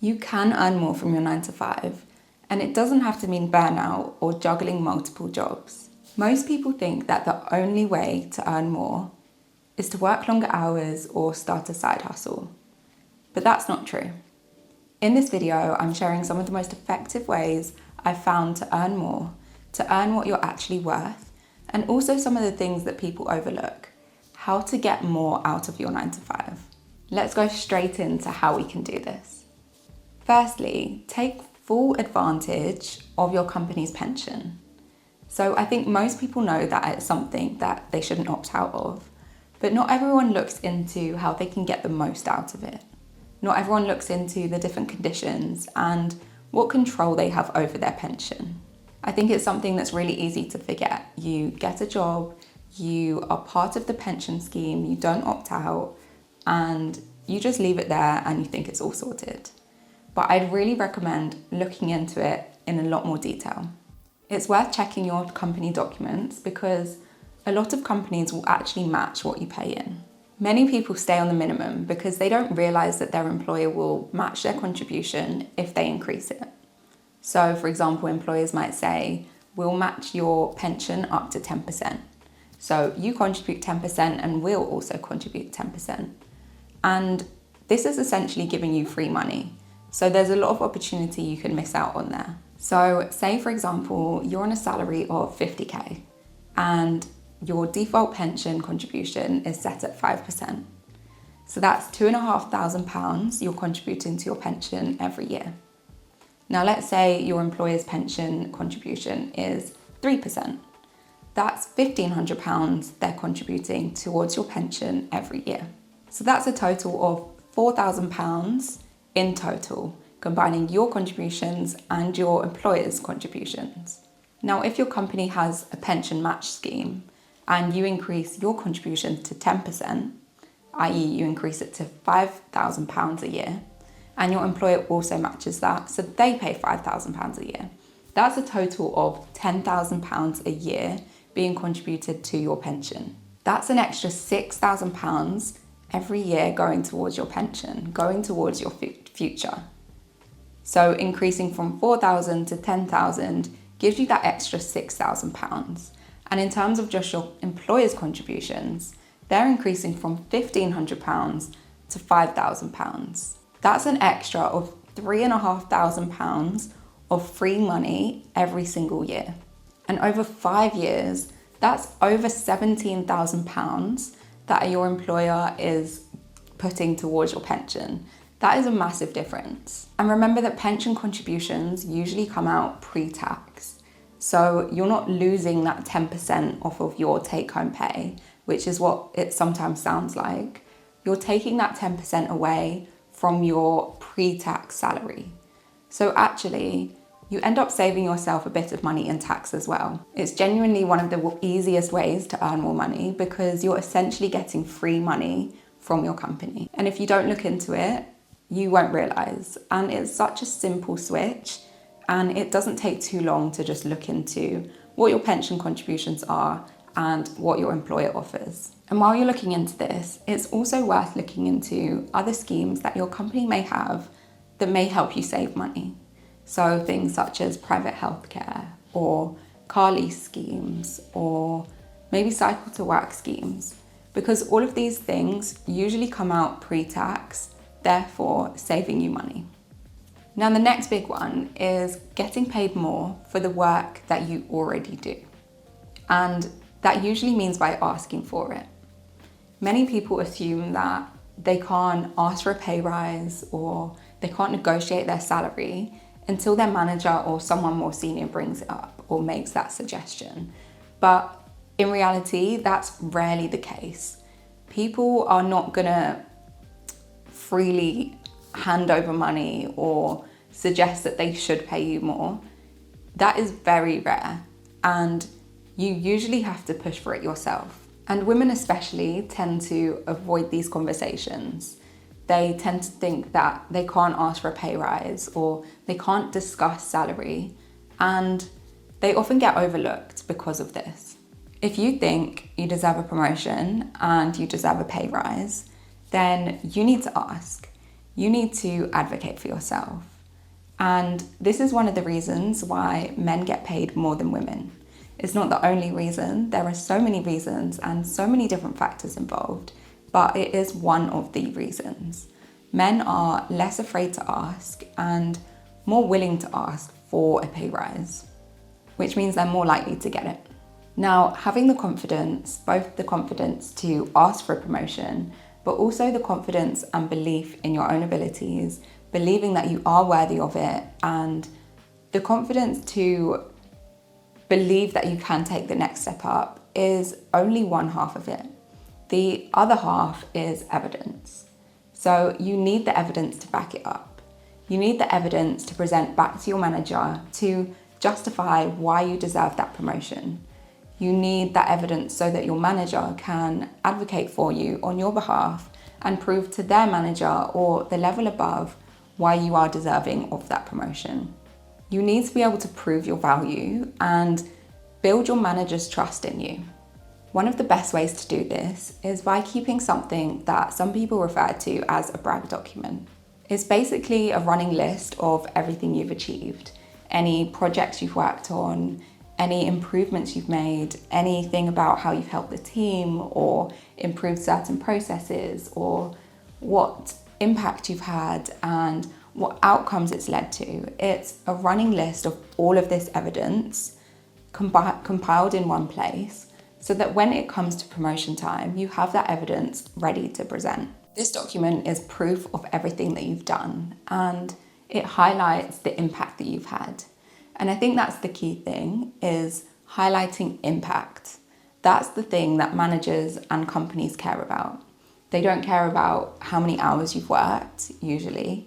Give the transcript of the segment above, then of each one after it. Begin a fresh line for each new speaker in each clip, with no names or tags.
You can earn more from your 9 to 5, and it doesn't have to mean burnout or juggling multiple jobs. Most people think that the only way to earn more is to work longer hours or start a side hustle. But that's not true. In this video, I'm sharing some of the most effective ways I've found to earn more, to earn what you're actually worth, and also some of the things that people overlook, how to get more out of your 9 to 5. Let's go straight into how we can do this. Firstly, take full advantage of your company's pension. So I think most people know that it's something that they shouldn't opt out of, but not everyone looks into how they can get the most out of it. Not everyone looks into the different conditions and what control they have over their pension. I think it's something that's really easy to forget. You get a job, you are part of the pension scheme, you don't opt out, and you just leave it there and you think it's all sorted. But I'd really recommend looking into it in a lot more detail. It's worth checking your company documents because a lot of companies will actually match what you pay in. Many people stay on the minimum because they don't realise that their employer will match their contribution if they increase it. So, for example, employers might say, we'll match your pension up to 10%. So you contribute 10% and we'll also contribute 10%. And this is essentially giving you free money. So there's a lot of opportunity you can miss out on there. So say, for example, you're on a salary of 50k and your default pension contribution is set at 5%. So that's £2,500 you're contributing to your pension every year. Now let's say your employer's pension contribution is 3%. That's £1,500 they're contributing towards your pension every year. So that's a total of £4,000 in total, combining your contributions and your employer's contributions. Now, if your company has a pension match scheme and you increase your contribution to 10%, i.e. you increase it to £5,000 a year, and your employer also matches that, so they pay £5,000 a year. That's a total of £10,000 a year being contributed to your pension. That's an extra £6,000 every year going towards your pension, going towards your future. So increasing from 4,000 to 10,000 gives you that extra £6,000. And in terms of just your employer's contributions, they're increasing from £1,500 to £5,000. That's an extra of £3,500 of free money every single year. And over 5 years, that's over £17,000 that your employer is putting towards your pension. That is a massive difference. And remember that pension contributions usually come out pre-tax. So you're not losing that 10% off of your take-home pay, which is what it sometimes sounds like. You're taking that 10% away from your pre-tax salary. So actually, you end up saving yourself a bit of money in tax as well. It's genuinely one of the easiest ways to earn more money because you're essentially getting free money from your company. And if you don't look into it, you won't realise. And it's such a simple switch, and it doesn't take too long to just look into what your pension contributions are and what your employer offers. And while you're looking into this, it's also worth looking into other schemes that your company may have that may help you save money. So things such as private healthcare or car lease schemes or maybe cycle to work schemes, because all of these things usually come out pre-tax, therefore saving you money. Now the next big one is getting paid more for the work that you already do. And that usually means by asking for it. Many people assume that they can't ask for a pay rise or they can't negotiate their salary until their manager or someone more senior brings it up or makes that suggestion. But in reality, that's rarely the case. People are not gonna freely hand over money or suggest that they should pay you more. That is very rare, and you usually have to push for it yourself. And women especially tend to avoid these conversations. They tend to think that they can't ask for a pay rise or they can't discuss salary, and they often get overlooked because of this. If you think you deserve a promotion and you deserve a pay rise, then you need to ask. you need to advocate for yourself. And this is one of the reasons why men get paid more than women. It's not the only reason. There are so many reasons and so many different factors involved, but it is one of the reasons. Men are less afraid to ask and more willing to ask for a pay rise, which means they're more likely to get it. Now, having the confidence, both the confidence to ask for a promotion, but also the confidence and belief in your own abilities, believing that you are worthy of it, and the confidence to believe that you can take the next step up is only one half of it. The other half is evidence. So you need the evidence to back it up. You need the evidence to present back to your manager to justify why you deserve that promotion. You need that evidence so that your manager can advocate for you on your behalf and prove to their manager or the level above why you are deserving of that promotion. You need to be able to prove your value and build your manager's trust in you. One of the best ways to do this is by keeping something that some people refer to as a brag document. It's basically a running list of everything you've achieved, any projects you've worked on, any improvements you've made, anything about how you've helped the team or improved certain processes, or what impact you've had and what outcomes it's led to. It's a running list of all of this evidence compiled in one place so that when it comes to promotion time, you have that evidence ready to present. This document is proof of everything that you've done, and it highlights the impact that you've had. And I think that's the key thing, is highlighting impact. That's the thing that managers and companies care about. They don't care about how many hours you've worked, usually.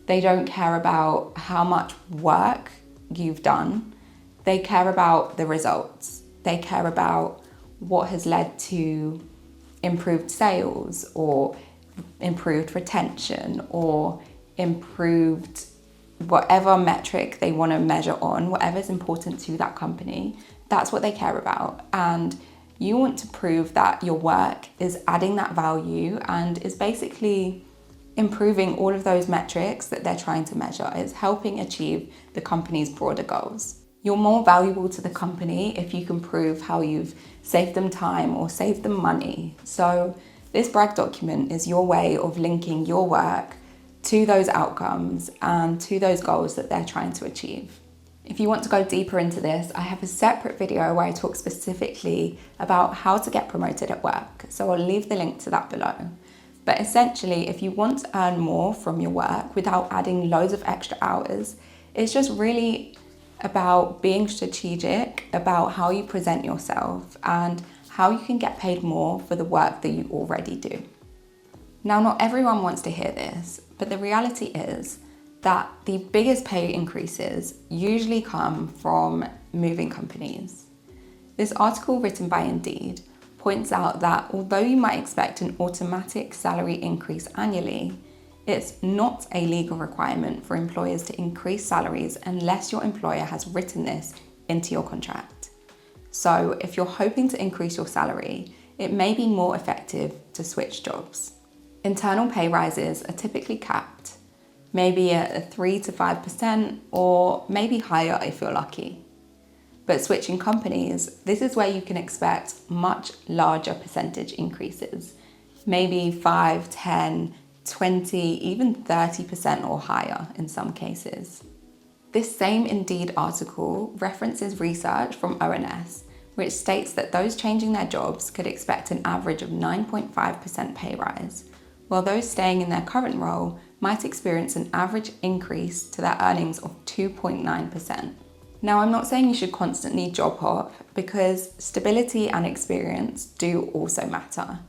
They don't care about how much work you've done. They care about the results. They care about what has led to improved sales or improved retention or improved whatever metric they want to measure on, whatever's important to that company. That's what they care about. And you want to prove that your work is adding that value and is basically improving all of those metrics that they're trying to measure. It's helping achieve the company's broader goals. You're more valuable to the company if you can prove how you've saved them time or saved them money. So this brag document is your way of linking your work to those outcomes and to those goals that they're trying to achieve. If you want to go deeper into this, I have a separate video where I talk specifically about how to get promoted at work. So I'll leave the link to that below. But essentially, if you want to earn more from your work without adding loads of extra hours, it's just really about being strategic about how you present yourself and how you can get paid more for the work that you already do. Now, not everyone wants to hear this, but the reality is that the biggest pay increases usually come from moving companies. This article written by Indeed points out that although you might expect an automatic salary increase annually, it's not a legal requirement for employers to increase salaries unless your employer has written this into your contract. So if you're hoping to increase your salary, it may be more effective to switch jobs. Internal pay rises are typically capped, maybe at 3 to 5% or maybe higher if you're lucky. But switching companies, this is where you can expect much larger percentage increases, maybe 5, 10, 20, even 30% or higher in some cases. This same Indeed article references research from ONS, which states that those changing their jobs could expect an average of 9.5% pay rise, while those staying in their current role might experience an average increase to their earnings of 2.9%. Now, I'm not saying you should constantly job hop, because stability and experience do also matter.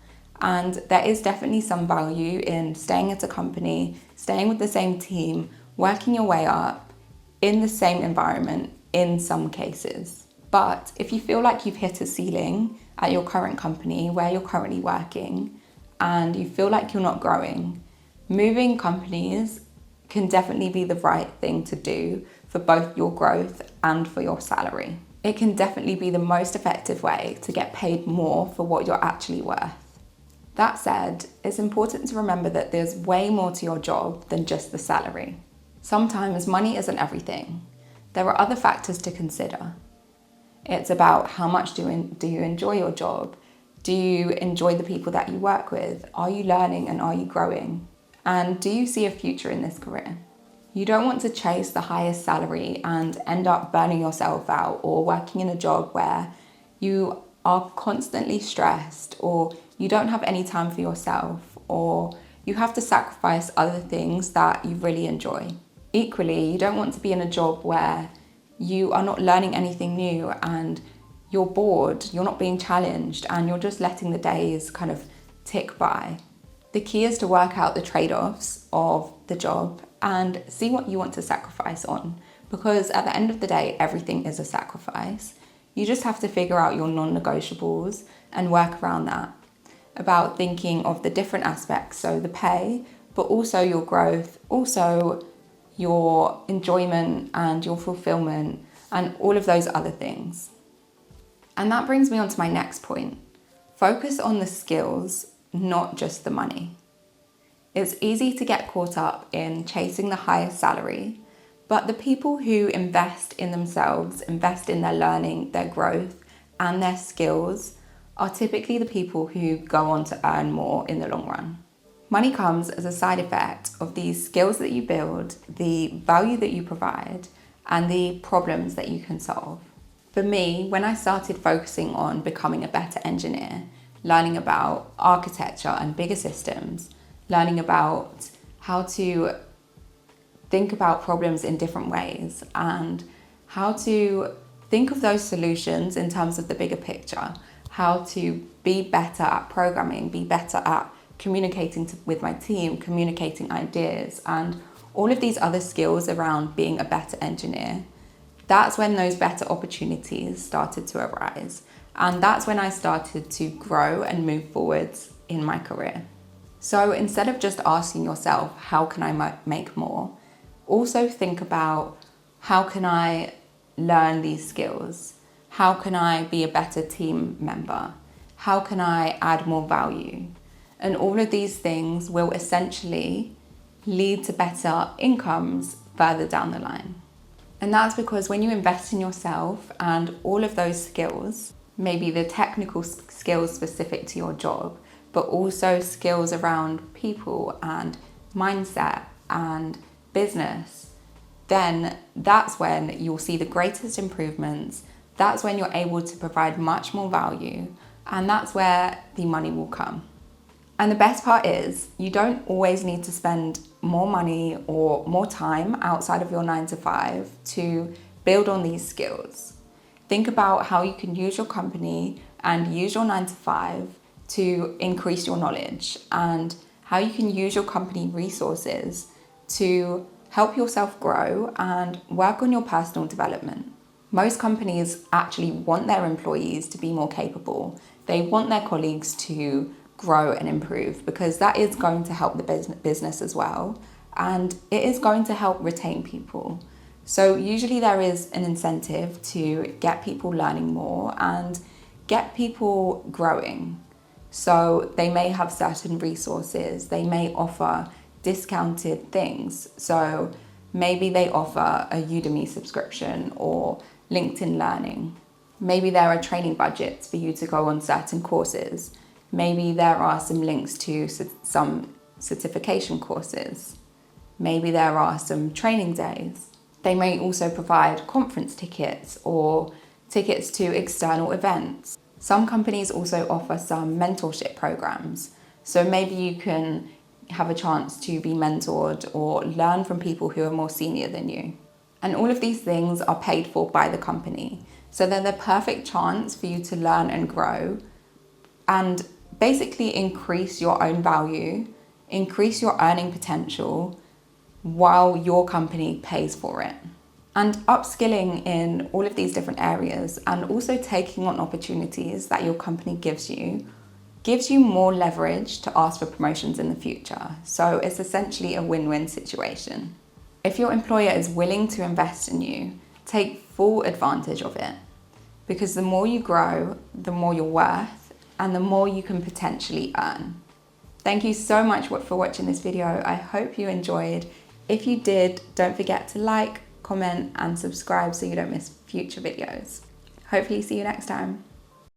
And there is definitely some value in staying at a company, staying with the same team, working your way up in the same environment in some cases. But if you feel like you've hit a ceiling at your current company where you're currently working and you feel like you're not growing, moving companies can definitely be the right thing to do for both your growth and for your salary. It can definitely be the most effective way to get paid more for what you're actually worth. That said, it's important to remember that there's way more to your job than just the salary. Sometimes money isn't everything. There are other factors to consider. It's about how much do you enjoy your job? Do you enjoy the people that you work with? Are you learning and are you growing? And do you see a future in this career? You don't want to chase the highest salary and end up burning yourself out or working in a job where you are constantly stressed, or you don't have any time for yourself, or you have to sacrifice other things that you really enjoy. Equally, you don't want to be in a job where you are not learning anything new and you're bored, you're not being challenged, and you're just letting the days kind of tick by. The key is to work out the trade-offs of the job and see what you want to sacrifice on, because at the end of the day, everything is a sacrifice. You just have to figure out your non-negotiables and work around that. About thinking of the different aspects, so the pay, but also your growth, also your enjoyment and your fulfillment, and all of those other things. And that brings me on to my next point. Focus on the skills, not just the money. It's easy to get caught up in chasing the highest salary, but the people who invest in themselves, invest in their learning, their growth, and their skills are typically the people who go on to earn more in the long run. Money comes as a side effect of these skills that you build, the value that you provide, and the problems that you can solve. For me, when I started focusing on becoming a better engineer, learning about architecture and bigger systems, learning about how to think about problems in different ways and how to think of those solutions in terms of the bigger picture, how to be better at programming, be better at communicating with my team, communicating ideas, and all of these other skills around being a better engineer. That's when those better opportunities started to arise. And that's when I started to grow and move forwards in my career. So instead of just asking yourself, how can I make more? Also think about, how can I learn these skills? How can I be a better team member? How can I add more value? And all of these things will essentially lead to better incomes further down the line. And that's because when you invest in yourself and all of those skills, maybe the technical skills specific to your job, but also skills around people and mindset and business, then that's when you'll see the greatest improvements. That's when you're able to provide much more value, and that's where the money will come. And the best part is, you don't always need to spend more money or more time outside of your 9 to 5 to build on these skills. Think about how you can use your company and use your 9 to 5 to increase your knowledge, and how you can use your company resources to help yourself grow and work on your personal development. Most companies actually want their employees to be more capable. They want their colleagues to grow and improve, because that is going to help the business as well, and it is going to help retain people. So usually there is an incentive to get people learning more and get people growing. So they may have certain resources, they may offer discounted things. So maybe they offer a Udemy subscription or LinkedIn Learning. Maybe there are training budgets for you to go on certain courses. Maybe there are some links to some certification courses. Maybe there are some training days. They may also provide conference tickets or tickets to external events. Some companies also offer some mentorship programs. So maybe you can have a chance to be mentored or learn from people who are more senior than you. And all of these things are paid for by the company. So they're the perfect chance for you to learn and grow and basically increase your own value, increase your earning potential while your company pays for it. And upskilling in all of these different areas and also taking on opportunities that your company gives you more leverage to ask for promotions in the future. So it's essentially a win-win situation. If your employer is willing to invest in you, take full advantage of it, because the more you grow, the more you're worth, and the more you can potentially earn. Thank you so much for watching this video. I hope you enjoyed. If you did, don't forget to like, comment, and subscribe so you don't miss future videos. Hopefully see you next time.